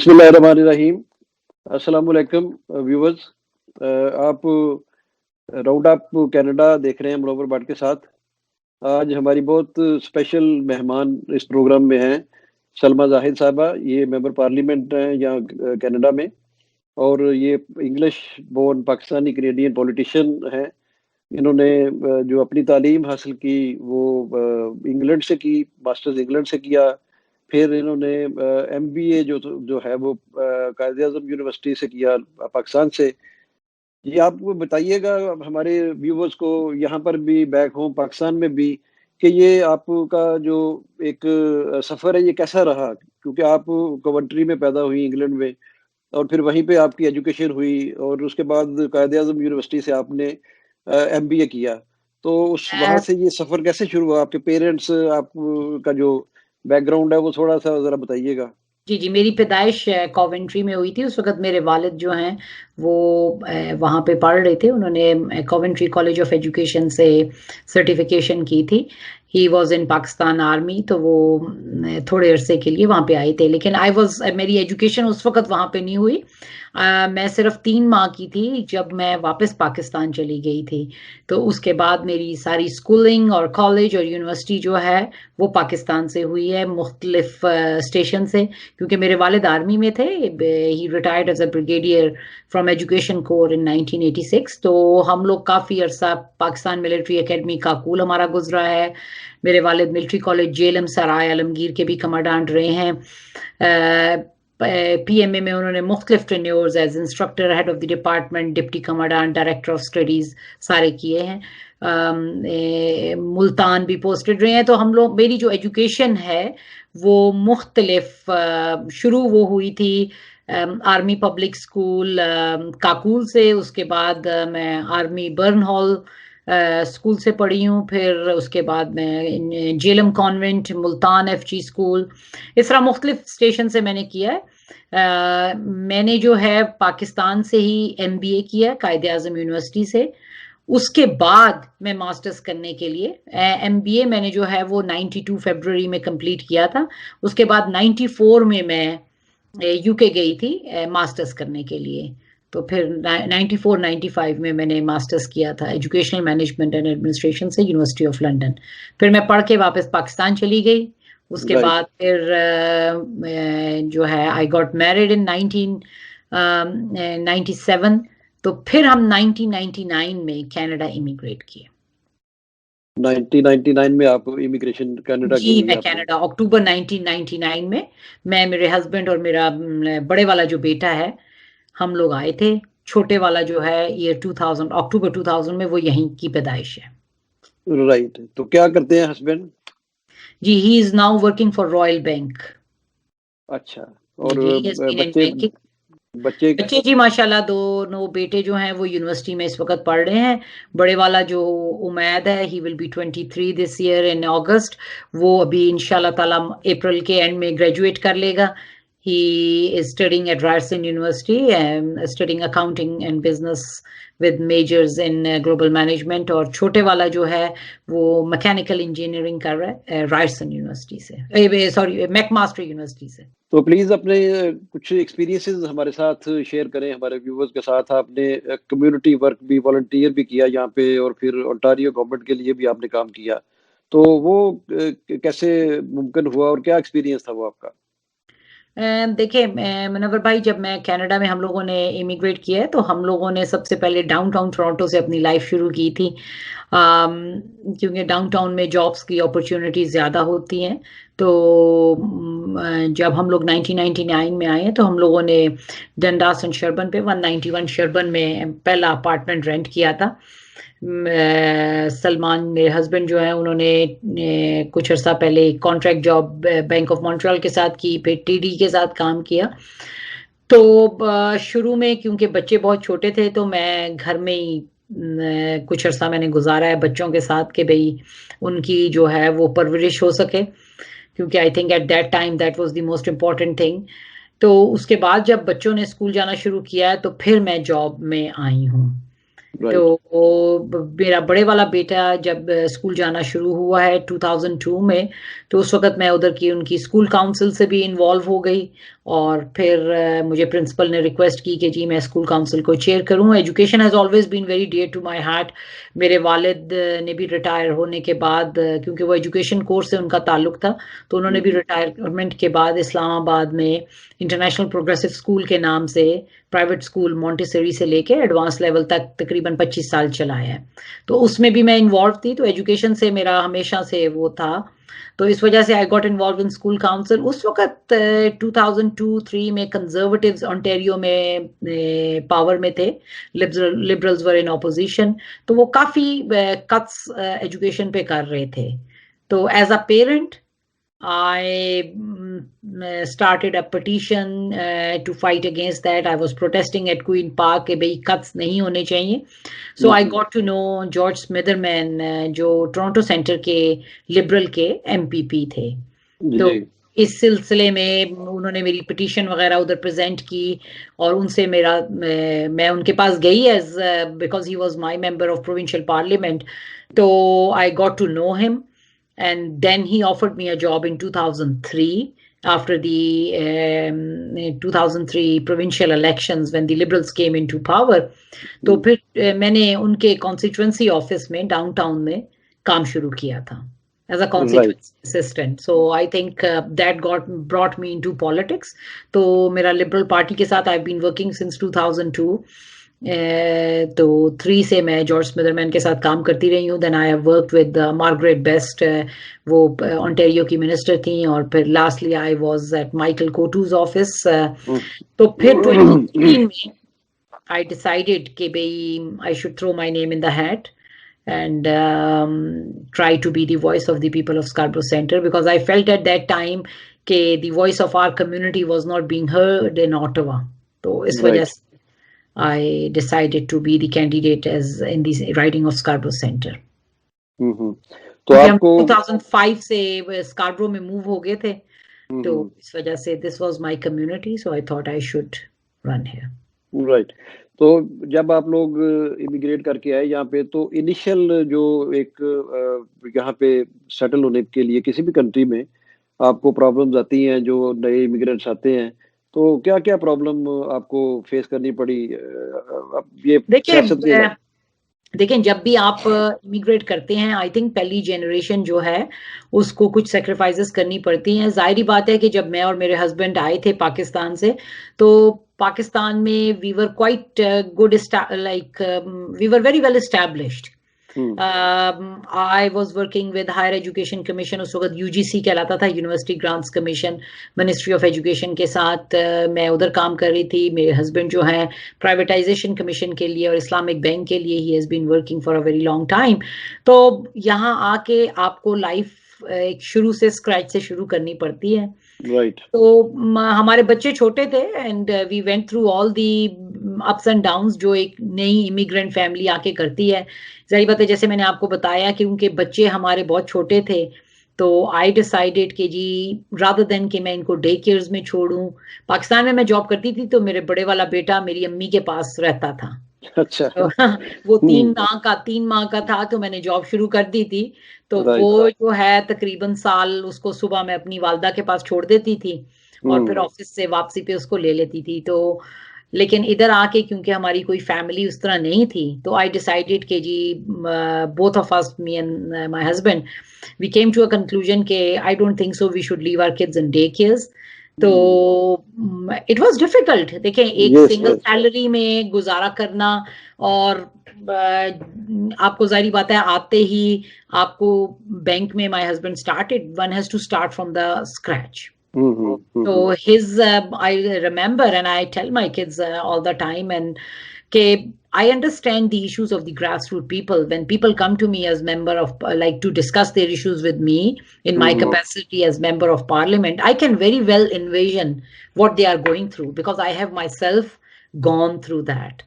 بسم اللہ الرحمن الرحیم. السلام علیکم ویورز. آپ راؤنڈ اپ کینیڈا دیکھ رہے ہیں منور بٹ کے ساتھ. آج ہماری بہت اسپیشل مہمان اس پروگرام میں ہیں سلمہ زاہد صاحبہ. یہ ممبر پارلیمنٹ ہیں یہاں کینیڈا میں، اور یہ English born Pakistani Canadian politician ہیں. انہوں نے جو اپنی تعلیم حاصل کی وہ انگلینڈ سے کی، ماسٹرز انگلینڈ سے کیا. پھر انہوں نے ایم بی اے جو ہے وہ قائد اعظم یونیورسٹی سے کیا پاکستان سے. یہ آپ کو بتائیے گا ہمارے ویورز کو یہاں پر بھی، بیک ہوم پاکستان میں بھی، کہ یہ آپ کا جو ایک سفر ہے یہ کیسا رہا، کیونکہ آپ کوونٹری میں پیدا ہوئی انگلینڈ میں، اور پھر وہیں پہ آپ کی ایجوکیشن ہوئی، اور اس کے بعد قائد اعظم یونیورسٹی سے آپ نے ایم بی اے کیا. تو اس وہاں سے یہ سفر کیسے شروع ہوا؟ آپ کے پیرنٹس، آپ کا جو بیک گراؤنڈ ہے وہ تھوڑا سا ذرا بتائیے گا. جی میری پیدائش کوونٹری میں ہوئی تھی. اس وقت میرے والد جو ہیں وہ وہاں پہ پڑھ رہے تھے. انہوں نے کوونٹری کالج آف ایجوکیشن سے سرٹیفیکیشن کی تھی. He was in Pakistan army, تو وہ تھوڑے عرصے کے لیے وہاں پہ آئے تھے. لیکن میری ایجوکیشن اس وقت وہاں پہ نہیں ہوئی. میں صرف 3 ماہ کی تھی جب میں واپس پاکستان چلی گئی تھی. تو اس کے بعد میری ساری اسکولنگ اور کالج اور یونیورسٹی جو ہے وہ پاکستان سے ہوئی ہے، مختلف اسٹیشن سے، کیونکہ میرے والد آرمی میں تھے. He retired as a brigadier from education corps in 1986. تو ہم لوگ کافی عرصہ پاکستان ملٹری اکیڈمی کاکول ہمارا گزرا ہے. میرے والد ملٹری کالج جیلم سرائے عالمگیر کے بھی کمانڈانٹ رہے ہیں. پی ایم اے میں انہوں نے مختلف tenures as instructor, head of the department, deputy commandant, director of studies سارے کیے ہیں. ملتان بھی پوسٹڈ رہے ہیں. تو ہم لوگ، میری جو ایجوکیشن ہے وہ مختلف شروع وہ ہوئی تھی آرمی پبلک اسکول کاکول سے. اس کے بعد میں آرمی برن ہال اسکول سے پڑھی ہوں. پھر اس کے بعد میں Jhelum convent, Multan F G school, اس طرح مختلف اسٹیشن سے میں نے کیا ہے. میں نے جو ہے پاکستان سے ہی ایم بی اے کیا قائد اعظم یونیورسٹی سے. اس کے بعد میں ماسٹرز کرنے کے لیے ایم بی اے میں نے جو ہے وہ 92 فیبروری میں کمپلیٹ کیا تھا. اس کے بعد 94 میں یو کے گئی تھی ماسٹرز کرنے کے لیے. تو پھر 94-95 میں نے ماسٹرز کیا تھا ایجوکیشنل مینجمنٹ اینڈ ایڈمنسٹریشن سے یونیورسٹی آف لنڈن. پھر میں پڑھ کے واپس پاکستان چلی گئی. اس کے بعد پھر جو ہے آئی گاٹ میریڈ ان 1997. تو پھر ہم 1999 میں کینیڈا امیگریٹ کیے. 1999 میں آپ امیگریشن کینیڈا کی؟ جی میں کینیڈا اکتوبر 1999 میں میرے ہسبینڈ اور میرا بڑے والا جو بیٹا ہے ہم لوگ آئے تھے. چھوٹے والا جو ہے ایئر 2000 اکتوبر 2000 میں وہ یہیں کی پیدائش ہے. رائٹ. تو کیا کرتے ہیں ہسبینڈ؟ جی he is now working for royal bank. اچھا. اور بچے جی ماشاءاللہ دونوں بیٹے جو ہیں وہ یونیورسٹی میں اس وقت پڑھ رہے ہیں. بڑے والا جو امید ہے ہی ول بی 23 دس ایئر ان اگست. وہ ابھی انشاءاللہ تعالی اپریل کے اینڈ میں گریجویٹ کر لے گا. He is studying at Ryerson University, studying accounting and business with majors in global management. اور چھوٹے والا جو ہے وہ میکینیکل انجینئرنگ کر رہا ہے رائرسن یونیورسٹی سے، سوری میک ماسٹر یونیورسٹی سے. تو پلیز اپنے کچھ ایکسپیرینسز ہمارے ساتھ شیئر کریں ہمارے ویورز کے ساتھ. آپ نے کمیونٹی ورک بھی، والنٹیئر بھی کیا یہاں پہ، اور پھر اونٹاریو گورنمنٹ کے لیے بھی آپ نے کام کیا. تو وہ کیسے ممکن ہوا اور کیا ایکسپیرینس تھا وہ آپ کا؟ دیکھیں منور بھائی، جب میں کینیڈا میں ہم لوگوں نے امیگریٹ کیا ہے تو ہم لوگوں نے سب سے پہلے ڈاؤن ٹاؤن ٹورانٹو سے اپنی لائف شروع کی تھی، کیونکہ ڈاؤن ٹاؤن میں جابس کی اپرچونیٹیز زیادہ ہوتی ہیں. تو جب ہم لوگ 1999 میں آئے ہیں تو ہم لوگوں نے ڈنڈاس اینڈ شربن پہ 191 شربن میں پہلا اپارٹمنٹ رینٹ کیا تھا. سلمان میرے ہسبینڈ جو ہیں انہوں نے کچھ عرصہ پہلے contract job bank of Montreal کے ساتھ کی، پھر ٹی ڈی کے ساتھ کام کیا. تو شروع میں کیونکہ بچے بہت چھوٹے تھے تو میں گھر میں ہی کچھ عرصہ میں نے گزارا ہے بچوں کے ساتھ، کہ بھئی ان کی جو ہے وہ پرورش ہو سکے، کیونکہ I think at that time that was the most important thing. تو اس کے بعد جب بچوں نے اسکول جانا شروع کیا تو پھر میں جاب میں آئی ہوں. تو میرا بڑے والا بیٹا جب اسکول جانا شروع ہوا ہے 2002 میں، تو اس وقت میں ادھر کی ان کی اسکول کاؤنسل سے بھی انوالو ہو گئی، اور پھر مجھے پرنسپل نے ریکویسٹ کی کہ جی میں اسکول کاؤنسل کو چیئر کروں. Education has always been very dear to my heart. میرے والد نے بھی ریٹائر ہونے کے بعد, کیونکہ وہ ایجوکیشن کورس سے ان کا تعلق تھا, تو انہوں نے بھی ریٹائرمنٹ کے بعد اسلام آباد میں انٹرنیشنل پروگریسو اسکول کے نام سے پرائیویٹ اسکول مونٹیسری سے لے کے ایڈوانس لیول تک تقریباً 25 سال چلایا ہے. تو اس میں بھی میں انوالو تھی, تو ایجوکیشن سے میرا ہمیشہ سے وہ تھا. تو اس وجہ سے I got involved in school council. اس وقت 2002-3 میں کنزرویٹیوز انٹیریو میں پاور میں تھے, لبرلز ور ان اپوزیشن, تو وہ کافی کٹس ایجوکیشن پہ کر رہے تھے. تو as a parent I started a petition to fight against that. I was protesting at Queen Park کہ بھئی cuts نہیں ہونے چاہیے. So I got to know George Smitherman جو ٹورنٹو سینٹر کے لبرل کے MPP تھے. تو اس سلسلے میں انہوں نے میری پٹیشن وغیرہ ادھر پریزنٹ کی, اور ان سے میرا میں ان کے پاس گئی as because he was my member of provincial parliament. تو I got to know him. And then he offered me a job in 2003 after the 2003 provincial elections when the Liberals came into power. تو پھر میں نے ان کے constituency office میں down town میں کام شروع کیا تھا as a constituency assistant. So I think that brought me into politics. تو میرا Liberal Party کے ساتھ I've been working since 2002. تو 3 سے میں جارج سمیدرمین کے ساتھ کام کرتی رہی ہوں. Then I have worked with Margaret Best, وہ اونٹیریو کی منسٹر تھیں, اور پھر lastly I was at Michael Coteau's office. تو پھر 2015 میں آئی ڈیسائیڈیڈ کہ بھئی I should throw my name in the hat and try to be the voice of the people of Scarborough Centre, because I felt at that time کہ the voice of our community was not being heard in Ottawa. تو اس وجہ سے I decided to be the candidate as in the riding of Scarborough Centre. تو آپ کو 2005 سے Scarborough میں موو ہو گئے تھے, تو اس وجہ سے this was my community, so I thought I should run here. Right. تو جب آپ لوگ امیگریٹ کر کے آئے یہاں پہ, تو انیشل جو ایک یہاں پہ سیٹل ہونے کے لیے کسی بھی کنٹری میں آپ کو پرابلمز آتی ہیں, جو نئے امیگرینٹس آتے ہیں, تو کیا کیا پرابلم آپ کو فیس کرنی پڑی؟ یہ دیکھیں جب بھی آپ امیگریٹ کرتے ہیں, آئی تھنک پہلی جنریشن جو ہے اس کو کچھ سیکریفائسز کرنی پڑتی ہیں. ظاہری بات ہے کہ جب میں اور میرے ہسبینڈ آئے تھے پاکستان سے, تو پاکستان میں we were quite good, like we were very well established. I was working with Higher Education Commission, اس وقت UGC کہلاتا تھا, university grants commission, ministry of education کے ساتھ میں ادھر کام کر رہی تھی. میرے ہسبینڈ جو ہیں پرائیویٹائزیشن کمیشن کے لیے اور اسلامک بینک کے لیے, he has been working for a very long time. تو یہاں آ کے آپ کو لائف ایک شروع سے اسکریچ سے شروع کرنی پڑتی ہے. تو ہمارے بچے چھوٹے تھے, and we went through all the ups and downs جو ایک نئی امیگرینٹ فیملی آ کے کرتی ہے. ظاہر بات ہے, جیسے میں نے آپ کو بتایا کہ ان کے بچے ہمارے بہت چھوٹے تھے, تو آئی ڈیسائیڈیڈ کہ جی رادر دین کہ میں ان کو ڈے کیئرز میں چھوڑوں. پاکستان میں جاب کرتی تھی, تو میرے بڑے والا بیٹا میری امی کے پاس رہتا تھا. وہ 3 ماہ کا تھا, تو میں نے جاب شروع کر دی تھی. تو وہ جو ہے تقریباً سال اس کو صبح میں اپنی والدہ کے پاس چھوڑ دیتی تھی, اور پھر آفس سے واپسی پہ اس کو لے لیتی تھی. تو لیکن ادھر آ کے کیونکہ ہماری کوئی فیملی اس طرح نہیں تھی, تو آئی ڈیسائیڈیڈ کہ جی both of us, me and my husband, we came to a conclusion کہ I don't think so we should leave our kids in day cares. تو اٹ واز ڈیفیکلٹ. دیکھیں ایک سنگل سیلری میں گزارا کرنا, اور آپ کو ظاہری بات ہے آتے ہی آپ کو بینک میں, my husband started, one has to start from the scratch. So I remember, and I tell my kids all the time, and I understand the issues of the grassroots people. When people come to me as member of, like to discuss their issues with me in my capacity as member of parliament, I can very well envision what they are going through, because I have myself gone through that.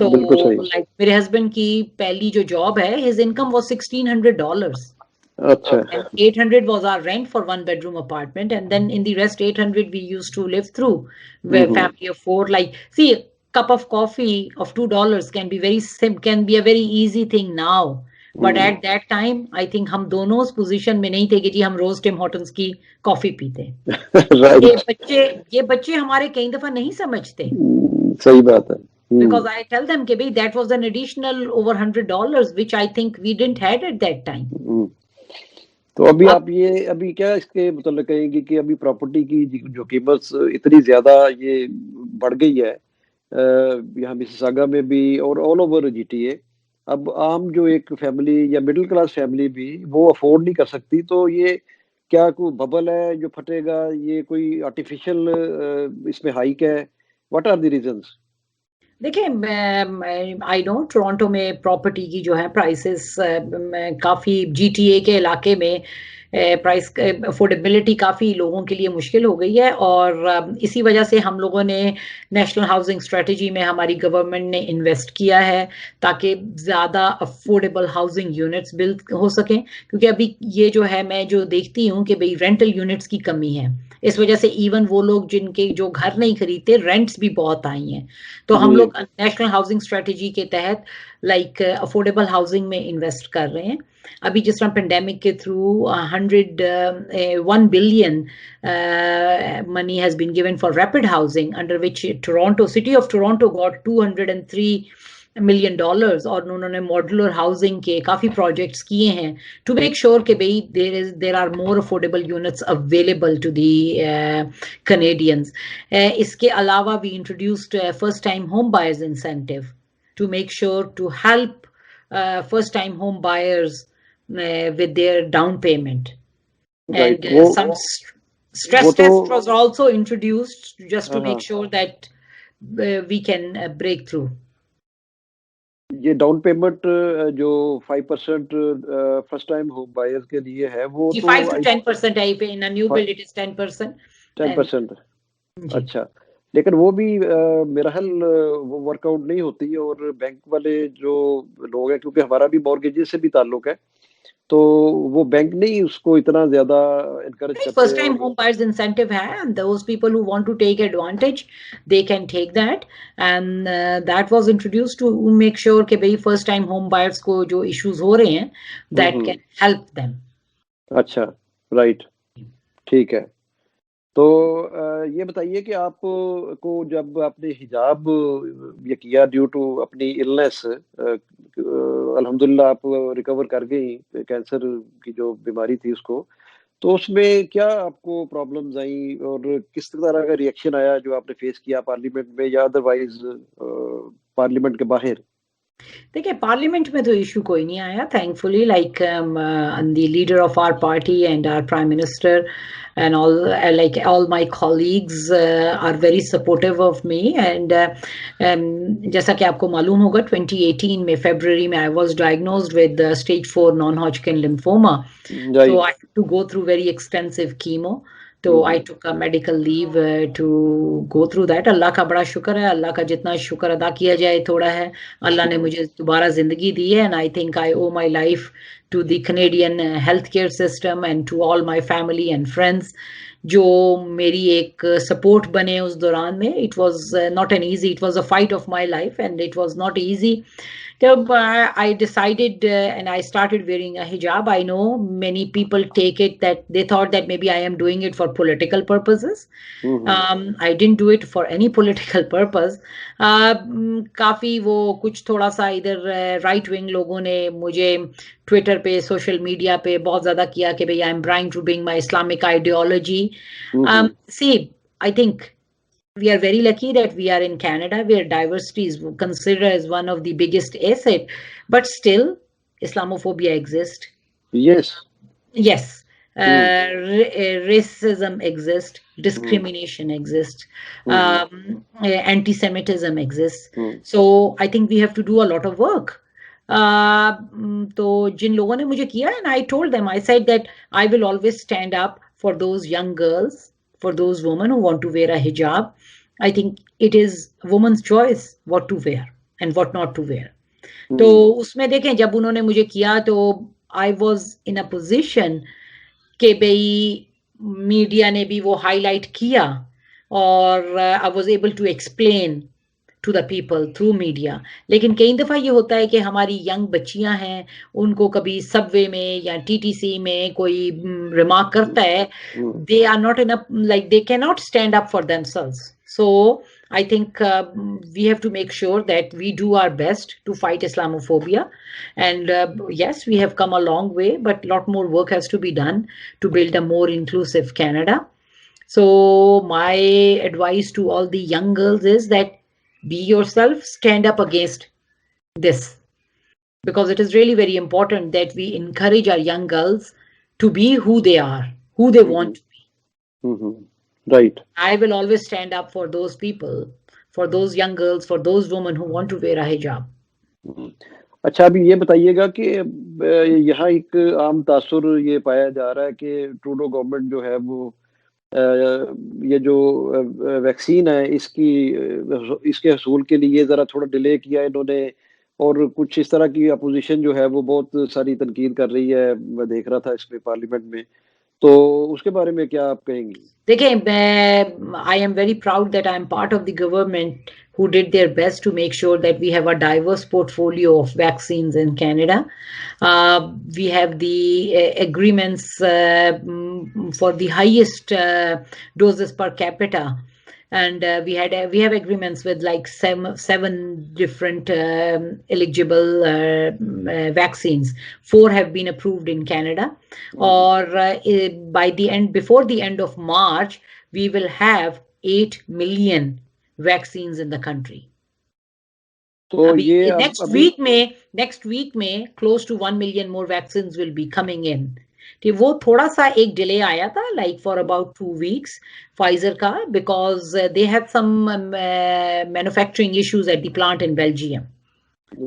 So like میرے husband کی پہلی جو job ہے, his income was $1,600. And 800 was our rent for 1-bedroom apartment, and then in the rest 800 we used to live through. Where family of 4, like, see, a cup of coffee of $2 can be a very easy thing now, but at that time I think ہم دونوں اس position میں نہیں تھے کہ جی ہم روز ٹم ہارٹنس کی کافی پیتے یہ بچے ہمارے کئی دفعہ نہیں سمجھتے. صحیح بات ہے. Because I tell them کہ that was an additional over $100 which I think we didn't had at that time. تو ابھی آپ یہ ابھی کیا اس کے متعلق کہیں گے کہ ابھی پراپرٹی کی جو قیمت اتنی زیادہ یہ بڑھ گئی ہے یہاں مسیساگا میں بھی اور all over G T A. اب عام جو ایک فیملی یا مڈل کلاس فیملی بھی وہ افورڈ نہیں کر سکتی, تو یہ کیا کوئی ببل ہے جو پھٹے گا, یہ کوئی آرٹیفیشل اس میں ہائیک ہے, واٹ آر دی ریزنس؟ دیکھیں آئی نو ٹورانٹو میں پراپرٹی کی جو ہے prices coffee G T A کے علاقے میں پرائس افورڈیبلٹی کافی لوگوں کے لیے مشکل ہو گئی ہے, اور اسی وجہ سے ہم لوگوں نے نیشنل ہاؤسنگ اسٹریٹجی میں ہماری گورنمنٹ نے انویسٹ کیا ہے تاکہ زیادہ افورڈیبل ہاؤسنگ یونٹس بلڈ ہو سکیں, کیونکہ ابھی یہ جو ہے میں جو دیکھتی ہوں کہ بھئی رینٹل یونٹس کی کمی ہے, اس وجہ سے ایون وہ لوگ جن کے جو گھر نہیں خریدتے رینٹس بھی بہت آئی ہیں. تو ہم لوگ نیشنل ہاؤسنگ اسٹریٹجی کے تحت لائک افورڈیبل ہاؤسنگ میں انویسٹ کر رہے ہیں. ابھی جس طرح پینڈیمک کے through 1 billion money has been given for rapid housing, under which city of Toronto got $203 million, اور انہوں نے ماڈولر ہاؤسنگ کے کافی پروجیکٹس کیے ہیں ٹو میک شیور کہ بھئی there are more affordable units available to the Canadians. اس کے علاوہ we introduced first time home buyers incentive to make sure to help first time home buyers with their down payment. And some stress test was also introduced just to make sure that we can break through. یہ down payment جو 5% first time home buyers کے لیے ہے وہ 5 to 10% ہے, ان new blood it is 10%. اچھا, لیکن وہ بھی میرا حل وہ ورک آؤٹ نہیں ہوتی, اور بینک والے جو لوگ ہیں کیونکہ ہمارا بھی مورگیجز سے بھی تعلق ہے تو وہ بینک نہیں اس کو اتنا زیادہ انکریج کرتے. First time home buyers incentive ہے, and those people who want to take advantage they can take that, and that was introduced to make sure کہ بھئی first time home buyers کو جو ایشوز ہو رہے ہیں that can help them. اچھا, right, ٹھیک ہے. تو یہ بتائیے کہ آپ کو جب آپ نے حجاب یہ کیا ڈیو ٹو اپنی النس, الحمدللہ آپ ریکور کر گئی کینسر کی جو بیماری تھی اس کو, تو اس میں کیا آپ کو پرابلمز آئیں اور کس طرح کا ریئیکشن آیا جو آپ نے فیس کیا پارلیمنٹ میں یا ادروائز پارلیمنٹ کے باہر؟ دیکھیں پارلیمنٹ میں تو ایشو کوئی نہیں آیا thankfully, like the leader of our party and our prime minister and all my colleagues are very supportive of me, and جیسا کہ آپ کو معلوم ہوگا 2018 میں فیبروری میں I was diagnosed with stage 4 non-Hodgkin lymphoma, so I had to go through very extensive chemo. تو I took a medical leave to go through that. اللہ کا بڑا شکر ہے, اللہ کا جتنا شکر ادا کیا جائے تھوڑا ہے. اللہ نے مجھے دوبارہ زندگی دی ہے, and I think I owe my life to the Canadian healthcare system and to all my family and friends جو میری ایک سپورٹ بنے اس دوران میں. It was not an easy, it was a fight of my life and it was not easy. I decided and I started wearing a hijab. I know many people take it that they thought that maybe I am doing it for political purposes. I didn't do it for any political purpose. کافی وہ کچھ تھوڑا سا ادھر right wing لوگوں نے مجھے Twitter پہ social media پہ بہت زیادہ کیا کہ بھئی I am trying to bring my Islamic ideology. See, I think we are very lucky that we are in Canada where diversity is considered as one of the biggest asset, but still Islamophobia exists. Yes. Racism exists, discrimination exists, anti-Semitism exists. So I think we have to do a lot of work. تو جن لوگوں نے مجھے کیا, and I told them, I said that I will always stand up for those young girls, for those women who want to wear a hijab. I think it is woman's choice what to wear and what not to wear. تو اس میں دیکھیں جب انہوں نے مجھے کیا تو I was in a position کہ بھئی میڈیا نے بھی وہ ہائی لائٹ کیا, اور I was able to explain to the people through media. لیکن کئی دفعہ یہ ہوتا ہے کہ ہماری ینگ بچیاں ہیں, ان کو کبھی سب وے میں یا ٹی ٹی سی میں کوئی ریمارک کرتا ہے, they are not in a, like they cannot stand up for themselves. So I think we have to make sure that we do our best to fight Islamophobia. And yes, we have come a long way, but a lot more work has to be done to build a more inclusive Canada. So my advice to all the young girls is that be yourself, stand up against this, because it is really very important that we encourage our young girls to be who they are, who they want to be. Right. I will always stand up for those people, for those young girls, for those women who want to wear a hijab. اچھا, ابھی یہ بتائیے گا کہ یہاں ایک عام تاثر یہ پایا جا رہا ہے کہ ٹروڈو گورنمنٹ جو ہے وہ یہ جو ویکسین ہے اس کے حصول کے لیے ذرا تھوڑا ڈیلے کیا انہوں نے, اور کچھ اس طرح کی اپوزیشن جو ہے وہ بہت ساری تنقید کر رہی ہے, میں دیکھ رہا تھا اس میں پارلیمنٹ میں, تو اس کے بارے میں کیا آپ کہیں گی؟ دیکھیں, I am very proud that I am part of the government who did their best to make sure that we have a diverse portfolio of vaccines in Canada. We have the agreements for the highest doses per capita. And we have agreements with like seven different eligible vaccines. 4 have been approved in Canada. Or before the end of March, we will have 8 million vaccines in the country. So next week may close to 1 million more vaccines will be coming in. وہ تھوڑا سا ایک delay آیا تھا, like for about 2 weeks, Pfizer کا, because they had some manufacturing issues at the plant in Belgium.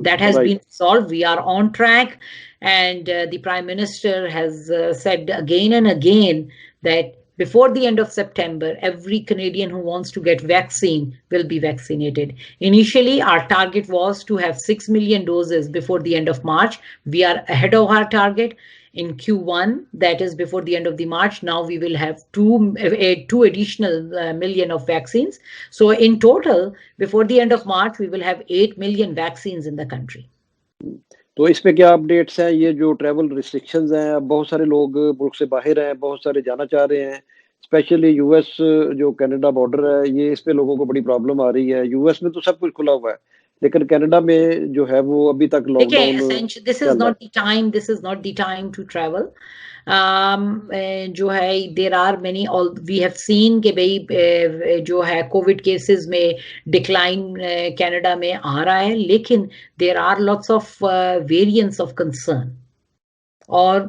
That has been solved. We are on track, and the Prime Minister has said again and again that before the end of September, every Canadian who wants to get vaccine will be vaccinated. Initially, our target was to have 6 million doses before the end of March. We are ahead of our target. In Q1, that is before the end of the March, now we will have 2 additional million of vaccines. So in total, before the end of March, we will have 8 million vaccines in the country. تو اس پہ کیا updates ہیں؟ یہ جو travel restrictions ہیں, بہت سارے لوگ ملک سے باہر ہیں, بہت سارے جانا چاہ رہے ہیں, اسپیشلی یو ایس جو کینیڈا بارڈر ہے, یہ اس پہ لوگوں کو بڑی پرابلم آ رہی ہے. یو ایس میں تو سب کچھ کھلا ہوا ہے, لیکن کینیڈا میں جو ہے وہ ابھی تک lockdown. This is not the time to travel. جو ہے there are many, we have seen کہ بھئی جو ہے کووڈ کیسز میں ڈکلائن کینیڈا میں آ رہا ہے, لیکن there are lots of variants of concern. اور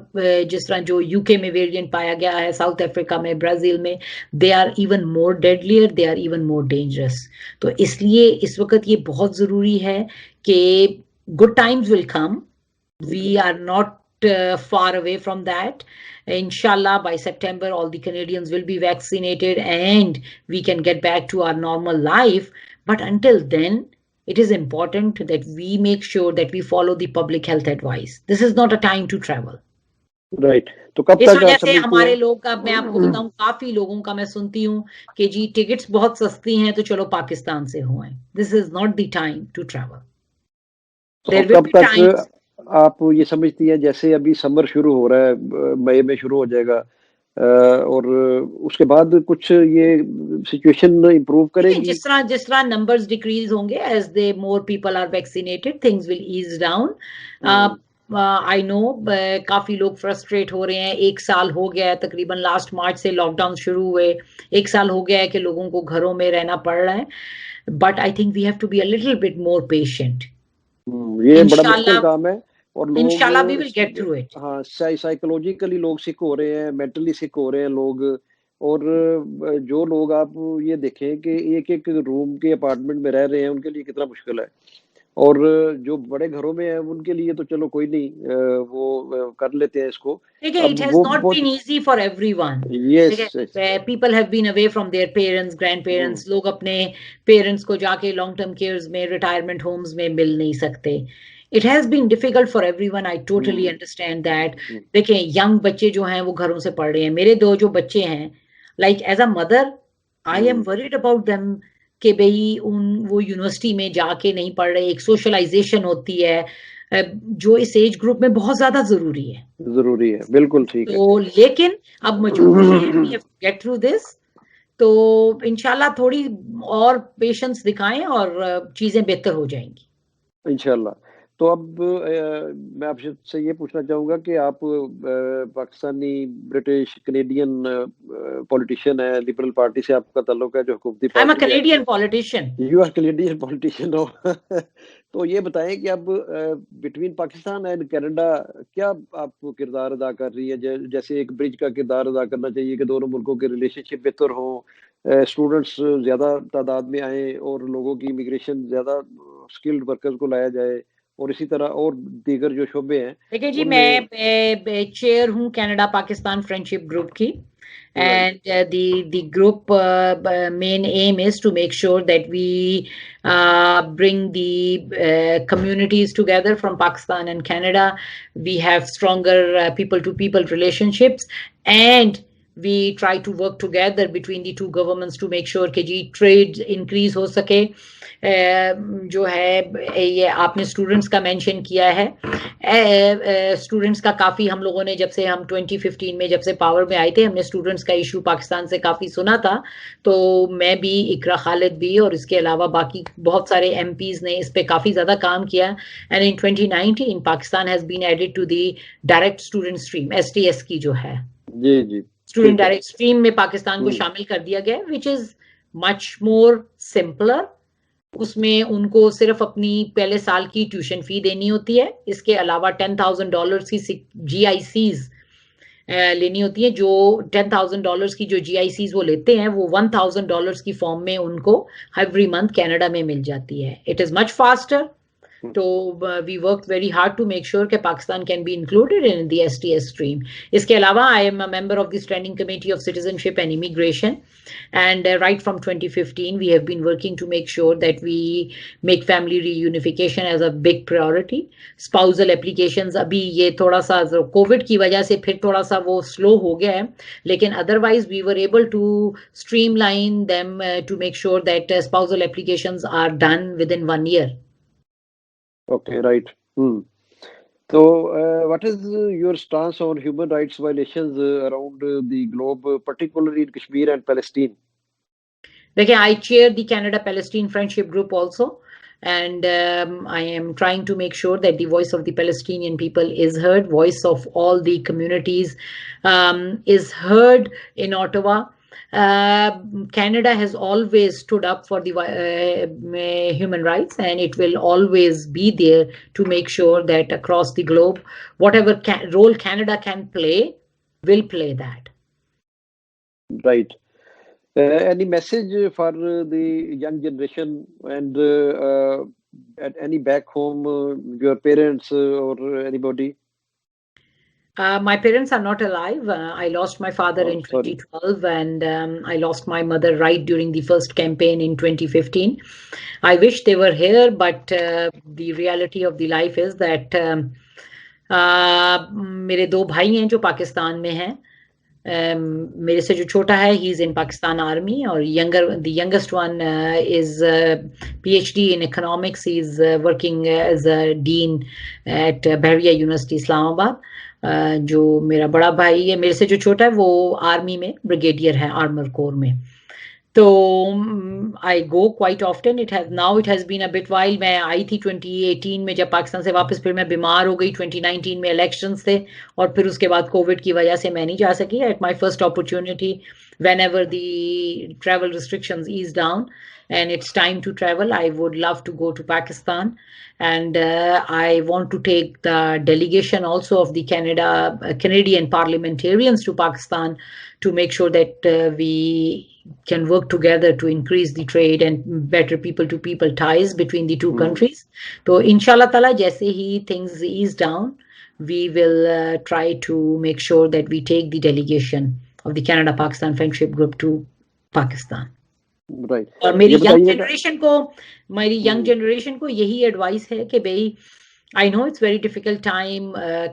جس طرح جو یو کے میں ویریئنٹ پایا گیا ہے, ساؤتھ افریقہ میں, برازیل میں, they are even more deadlier, they are even more dangerous. تو اس لیے اس وقت یہ بہت ضروری ہے کہ good times will come, we are not far away from that. Inshallah, by September, all the Canadians will be vaccinated and we can get back to our normal life. But until then, it is important that we make sure that we follow the public health advice. This is not a time to travel. Right. تو کب تک اس وجہ سے ہمارے لوگ کا, میں آپ کو بتاؤں, کافی لوگوں کا میں سنتی ہوں کہ جی ٹکٹس بہت سستی ہیں تو چلو پاکستان سے ہوئیں. This is not the time to travel. There will be times. آپ یہ سمجھتی ہیں جیسے ابھی سمر شروع ہو رہا ہے, مئی میں شروع ہو جائے گا, اور اس کے بعد کچھ یہ سچویشن امپروو کرے گی؟ جس طرح نمبرز ڈیکریز ہوں گے, as they more people are vaccinated, things will ease down. I know کافی لوگ فرسٹریٹ ہو رہے ہیں. 1 سال ہو گیا ہے تقریباً, لاسٹ مارچ سے لاک ڈاؤن شروع ہوئے, 1 سال ہو گیا ہے کہ لوگوں کو گھروں میں رہنا پڑ رہا ہے. But I think we have to be a little bit more patient. یہ بڑا مشکل کام ہے, اور انشاءاللہ we will get through it. ہاں, سائیکولوجیکلی لوگ سک ہو رہے ہیں, مینٹلی سک ہو رہے ہیں لوگ. اور جو لوگ آپ یہ دیکھیں کہ ایک روم کے اپارٹمنٹ میں رہ رہے ہیں, ان کے لیے کتنا مشکل ہے. اور جو بڑے گھروں میں ہیں ان کے لیے تو چلو کوئی نہیں, وہ کر لیتے ہیں اس کو. It has not been easy for everyone. Yes. People have been away from their parents, grandparents. لوگ اپنے پیرنٹس کو جا کے لانگ ٹرم کیئرز میں, ریٹائرمنٹ ہومز میں مل نہیں سکتے. It has been difficult for everyone. I totally understand that. دیکھیں, ینگ بچے جو ہیں وہ گھروں سے پڑھ رہے ہیں. میرے 2 جو بچے ہیں, like as a mother, I am worried about them کہ بھئی وہ یونیورسٹی میں جا کے نہیں پڑھ رہے, ایک سوشلائزیشن ہوتی ہے جو اس ایج گروپ میں بہت زیادہ ضروری ہے. بالکل ٹھیک ہے. تو لیکن اب مجبوری ہے, we have to get through this. تو انشاءاللہ تھوڑی اور پیشنس دکھائیں اور چیزیں بہتر ہو جائیں گی انشاءاللہ. تو اب میں آپ سے یہ پوچھنا چاہوں گا کہ آپ پاکستانی برٹش کینیڈین پولیٹیشین ہے, لبرل پارٹی سے آپ کا تعلق ہے جو حکومتی I'm a پارٹی ہے. Canadian politician. You are Canadian politician ہو. تو یہ بتائیں کہ اب بٹوین پاکستان اینڈ کینیڈا کیا آپ کو کردار ادا کر رہی ہے, جیسے ایک برج کا کردار ادا کرنا چاہیے کہ دونوں ملکوں کے ریلیشن شپ بہتر ہوں, اسٹوڈنٹس زیادہ تعداد میں آئیں اور لوگوں کی امیگریشن زیادہ اسکلڈ ورکرز کو لایا جائے, اور اسی طرح اور دیگر جو شعبے ہیں. دیکھیں جی, میں چیئر ہوں کینیڈا پاکستان فرینڈشپ گروپ کی, and the group main aim is to make sure that we bring the communities together from Pakistan and Canada. We have stronger people to people relationships, and we try to work together between the two governments to make sure کہ جی trade increase ہو سکے. جو ہے یہ آپ نے students کا mention کیا ہے, اسٹوڈنٹس کا کافی ہم لوگوں نے جب سے ہم 2015 میں جب سے پاور میں آئے تھے, ہم نے اسٹوڈنٹس کا ایشو پاکستان سے کافی سنا تھا. تو میں بھی, اقرا خالد بھی, اور اس کے علاوہ باقی بہت سارے ایم پیز نے اس پہ کافی زیادہ کام کیا. And in 2019 Pakistan has been added to the direct student stream, STS کی جو ہے اسٹوڈنٹ ڈائریکٹ اسٹریم میں پاکستان کو شامل کر دیا گیا, وچ از مچ مور سمپلر. اس میں ان کو صرف اپنی پہلے سال کی ٹیوشن فی دینی ہوتی ہے, اس کے علاوہ $10,000 کی GICs لینی ہوتی ہے. جو $10,000 کی جو GICs وہ لیتے ہیں, وہ $1,000 کی فارم میں ان کو ایوری منتھ کینیڈا میں مل جاتی ہے. It is much faster. تو we worked very hard to make sure کہ Pakistan can be included in the STS stream. اس کے علاوہ I am a member of the Standing Committee of Citizenship and Immigration, and right from 2015 we have been working to make sure that we make family reunification as a big priority. Spousal applications ابھی یہ تھوڑا سا Covid کی وجہ سے پھر تھوڑا سا وہ سلو ہو گیا ہے, لیکن otherwise we were able to streamline them to make sure that spousal applications are done within 1 year. Okay, right. So, what is your stance on human rights violations around the globe, particularly in Kashmir and Palestine? Like, I chair the Canada-Palestine Friendship Group also, and I am trying to make sure that the voice of the Palestinian people is heard, voice of all the communities is heard in Ottawa. Canada has always stood up for the human rights, and it will always be there to make sure that across the globe, whatever role Canada can play, will play that. Right. Any message for the young generation and any back home, your parents or anybody? My parents are not alive. I lost my father in 2012, and I lost my mother right during the first campaign in 2015. I wish they were here, but the reality of the life is that میرے 2 بھائی ہیں جو پاکستان میں ہیں. میرے سے جو چھوٹا ہے, he is in Pakistan Army, اور the youngest one is PhD in economics. He is working as a dean at Bahria University, Islamabad. جو میرا بڑا بھائی ہے میرے سے جو چھوٹا ہے, وہ آرمی میں بریگیڈیئر ہے, آرمر کور میں. تو I go quite often. It has been a bit while. میں آئی تھی 2018 میں جب پاکستان سے واپس, پھر میں بیمار ہو گئی. 2019 میں الیکشنز تھے, اور پھر اس کے بعد کووڈ کی وجہ سے میں نہیں جا سکی. At my first opportunity, whenever the travel restrictions ease down and it's time to travel, I would love to go to Pakistan. And I want to take the delegation also of the Canadian parliamentarians to Pakistan to make sure that we can work together to increase the trade and better people-to-people ties between the two countries. So inshallah ta'ala, jaise hi things ease down, we will try to make sure that we take the delegation of the Canada-Pakistan Friendship Group to Pakistan. Right. اور میری young generation کو یہی advice ہے کہ بھئی I know it's very difficult time.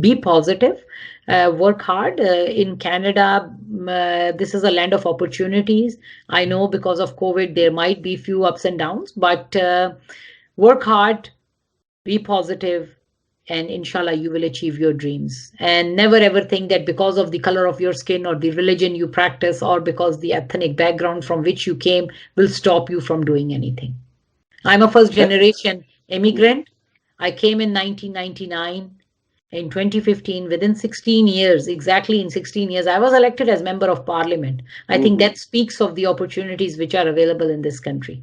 Be positive, work hard. In Canada, this is a land of opportunities. I know because of COVID there might be few ups and downs, but work hard, be positive, and inshallah you will achieve your dreams. And never ever think that because of the color of your skin or the religion you practice or because the ethnic background from which you came will stop you from doing anything. I'm a first generation immigrant. I came in 1999. In 2015, within 16 years, exactly in 16 years, I was elected as member of parliament. I think that speaks of the opportunities which are available in this country.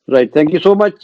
Right. Thank you so much,